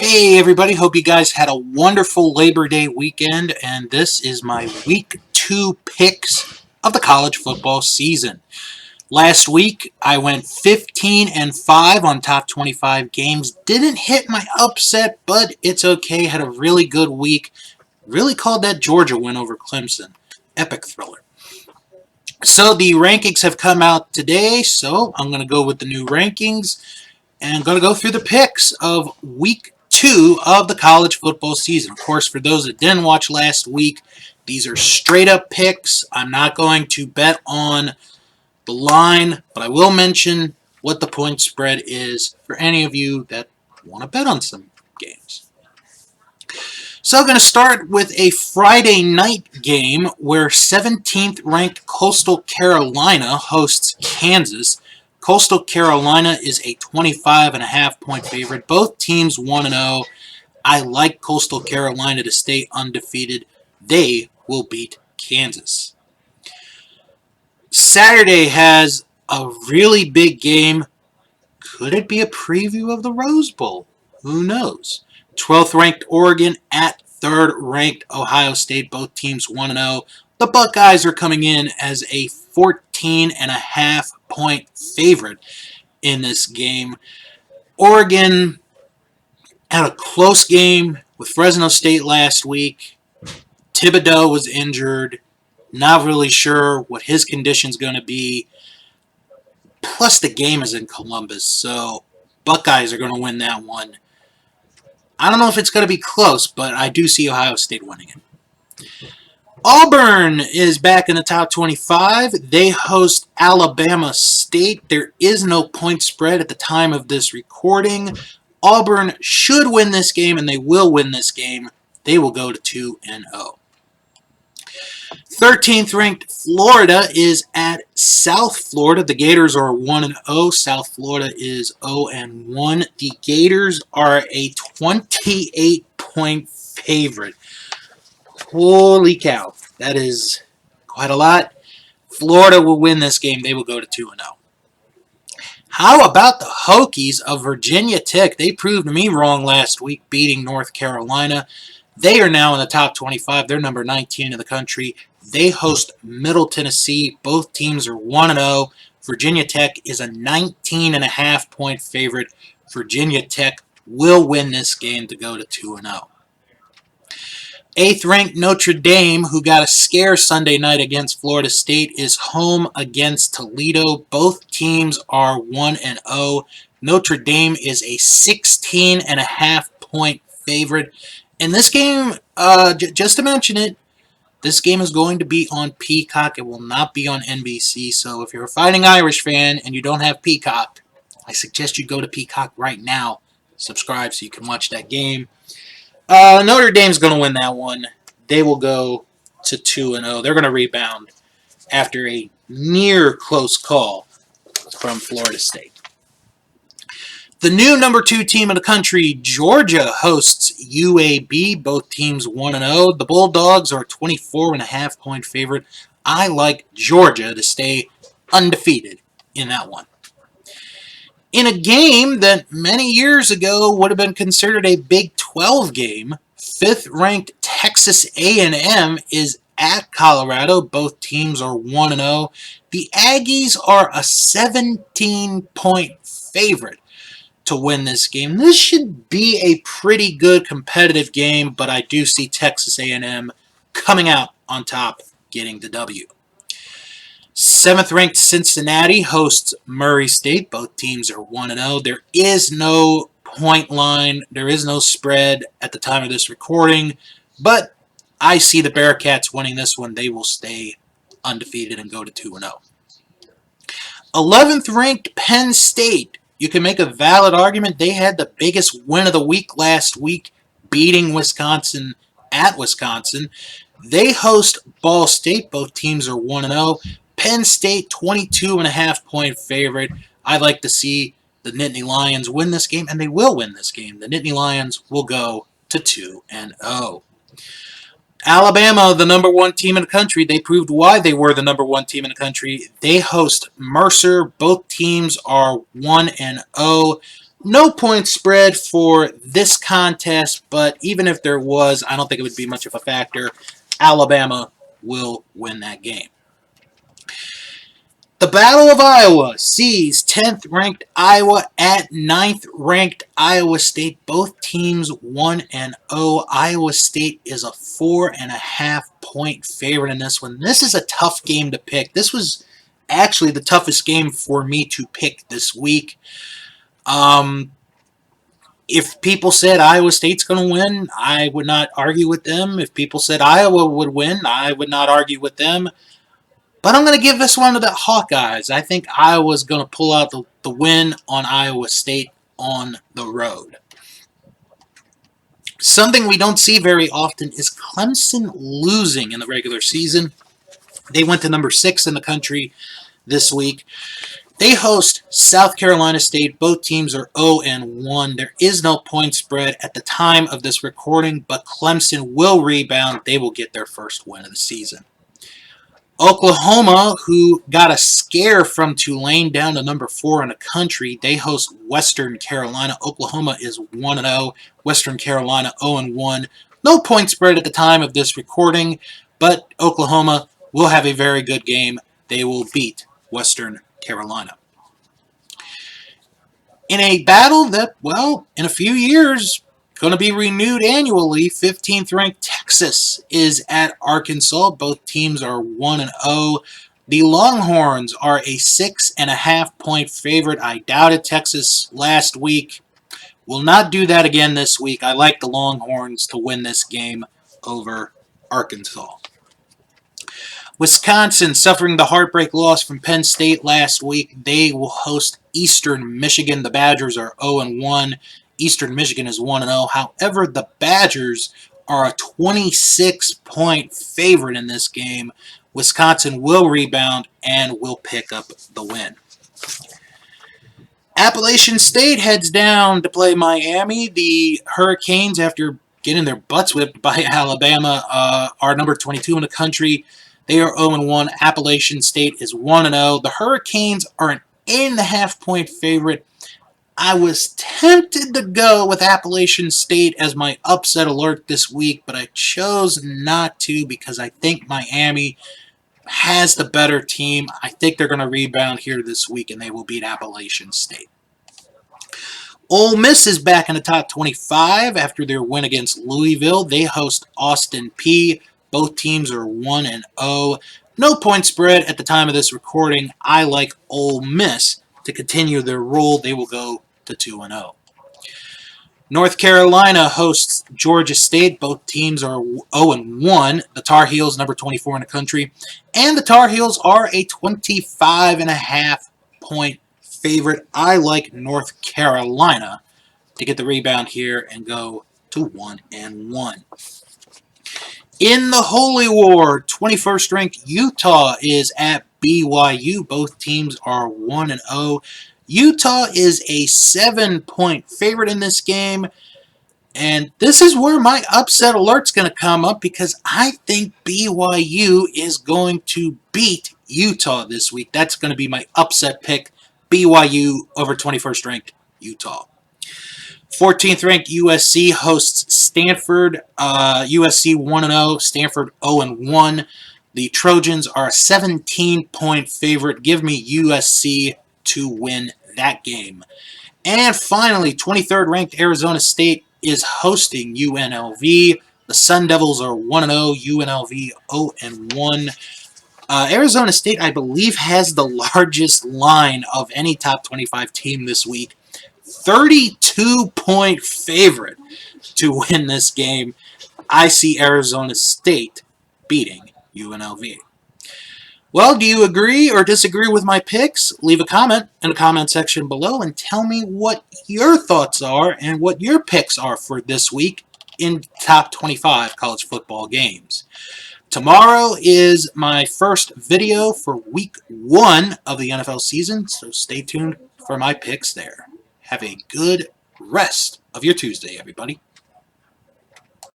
Hey everybody, hope you guys had a wonderful Labor Day weekend, and this is my Week 2 picks of the college football season. Last week, I went 15-5 on top 25 games. Didn't hit my upset, but it's okay. Had a really good week. Really called that Georgia win over Clemson. Epic thriller. So the rankings have come out today, so I'm going to go with the new rankings. And I'm going to go through the picks of Week 2 of the college football season. Of course, for those that didn't watch last week, these are straight-up picks. I'm not going to bet on the line, but I will mention what the point spread is for any of you that want to bet on some games. So I'm going to start with a Friday night game where 17th ranked Coastal Carolina hosts Kansas. Coastal Carolina is a 25.5 point favorite. Both teams 1-0. I like Coastal Carolina to stay undefeated. They will beat Kansas. Saturday has a really big game. Could it be a preview of the Rose Bowl? Who knows? 12th ranked Oregon at 3rd ranked Ohio State. Both teams 1-0. The Buckeyes are coming in as a 14.5 point favorite in this game. Oregon had a close game with Fresno State last week. Thibodeau was injured. Not really sure what his condition's going to be. Plus, the game is in Columbus, so Buckeyes are going to win that one. I don't know if it's going to be close, but I do see Ohio State winning it. Auburn is back in the top 25. They host Alabama State. There is no point spread at the time of this recording. Auburn should win this game, and they will win this game. They will go to 2-0. 13th ranked Florida is at South Florida. The Gators are 1-0. South Florida is 0-1. The Gators are a 28 point favorite. Holy cow. That is quite a lot. Florida will win this game. They will go to 2-0. How about the Hokies of Virginia Tech? They proved me wrong last week, beating North Carolina. They are now in the top 25. They're number 19 in the country. They host Middle Tennessee. Both teams are 1-0. Virginia Tech is a 19.5 point favorite. Virginia Tech will win this game to go to 2-0. 8th ranked Notre Dame, who got a scare Sunday night against Florida State, is home against Toledo. Both teams are 1-0. Notre Dame is a 16.5 point favorite. In this game, just to mention it, this game is going to be on Peacock. It will not be on NBC. So if you're a Fighting Irish fan and you don't have Peacock, I suggest you go to Peacock right now. Subscribe so you can watch that game. Notre Dame's going to win that one. They will go to 2-0. They're going to rebound after a near close call from Florida State. The new number 2 team in the country, Georgia, hosts UAB. Both teams 1-0. The Bulldogs are a 24.5 point favorite. I like Georgia to stay undefeated in that one. In a game that many years ago would have been considered a Big 12 game, 5th ranked Texas A&M is at Colorado. Both teams are 1-0. The Aggies are a 17 point favorite to win this game. This should be a pretty good competitive game, but I do see Texas A&M coming out on top, getting the W. 7th ranked Cincinnati hosts Murray State. Both teams are 1-0. There is no point line. There is no spread at the time of this recording, but I see the Bearcats winning this one. They will stay undefeated and go to 2-0. 11th ranked Penn State. You can make a valid argument. They had the biggest win of the week last week, beating Wisconsin at Wisconsin. They host Ball State. Both teams are 1-0. Penn State, 22.5 point favorite. I'd like to see the Nittany Lions win this game, and they will win this game. The Nittany Lions will go to 2-0. Alabama, the number 1 team in the country. They proved why they were the number 1 team in the country. They host Mercer. Both teams are 1-0. No point spread for this contest, but even if there was, I don't think it would be much of a factor. Alabama will win that game. The Battle of Iowa sees 10th ranked Iowa at 9th ranked Iowa State. Both teams 1-0. Iowa State is a 4.5-point favorite in this one. This is a tough game to pick. This was actually the toughest game for me to pick this week. If people said Iowa State's going to win, I would not argue with them. If people said Iowa would win, I would not argue with them. But I'm going to give this one to the Hawkeyes. I think Iowa's going to pull out the win on Iowa State on the road. Something we don't see very often is Clemson losing in the regular season. They went to number 6 in the country this week. They host South Carolina State. Both teams are 0-1. There is no point spread at the time of this recording, but Clemson will rebound. They will get their first win of the season. Oklahoma, who got a scare from Tulane down to number 4 in the country, they host Western Carolina. Oklahoma is 1-0. Western Carolina 0-1. No point spread at the time of this recording, but Oklahoma will have a very good game. They will beat Western Carolina. In a battle that, well, in a few years, going to be renewed annually, 15th ranked Texas is at Arkansas. Both teams are 1-0. The Longhorns are a 6.5-point favorite. I doubted Texas last week. Will not do that again this week. I like the Longhorns to win this game over Arkansas. Wisconsin suffering the heartbreak loss from Penn State last week. They will host Eastern Michigan. The Badgers are 0-1. Eastern Michigan is 1-0. However, the Badgers are a 26-point favorite in this game. Wisconsin will rebound and will pick up the win. Appalachian State heads down to play Miami. The Hurricanes, after getting their butts whipped by Alabama, are number 22 in the country. They are 0-1. Appalachian State is 1-0. The Hurricanes are an 8.5-point favorite. I was tempted to go with Appalachian State as my upset alert this week, but I chose not to because I think Miami has the better team. I think they're going to rebound here this week, and they will beat Appalachian State. Ole Miss is back in the top 25 after their win against Louisville. They host Austin Peay. Both teams are 1-0. No point spread at the time of this recording. I like Ole Miss to continue their roll. They will go to 2-0. North Carolina hosts Georgia State. Both teams are 0-1. The Tar Heels, number 24 in the country. And the Tar Heels are a 25.5-point favorite. I like North Carolina to get the rebound here and go to 1-1. In the Holy War, 21st ranked Utah is at BYU. Both teams are 1-0. Utah is a 7-point favorite in this game. And this is where my upset alert's going to come up because I think BYU is going to beat Utah this week. That's going to be my upset pick. BYU over 21st ranked Utah. 14th ranked USC hosts Stanford. USC 1-0. Stanford 0-1. The Trojans are a 17-point favorite. Give me USC to win that game. And finally, 23rd ranked Arizona State is hosting UNLV. The Sun Devils are 1-0. UNLV 0-1. Arizona State, I believe, has the largest line of any top 25 team this week. 32-point favorite to win this game. I see Arizona State beating UNLV. Well, do you agree or disagree with my picks? Leave a comment in the comment section below and tell me what your thoughts are and what your picks are for this week in top 25 college football games. Tomorrow is my first video for week 1 of the NFL season, so stay tuned for my picks there. Have a good rest of your Tuesday, everybody.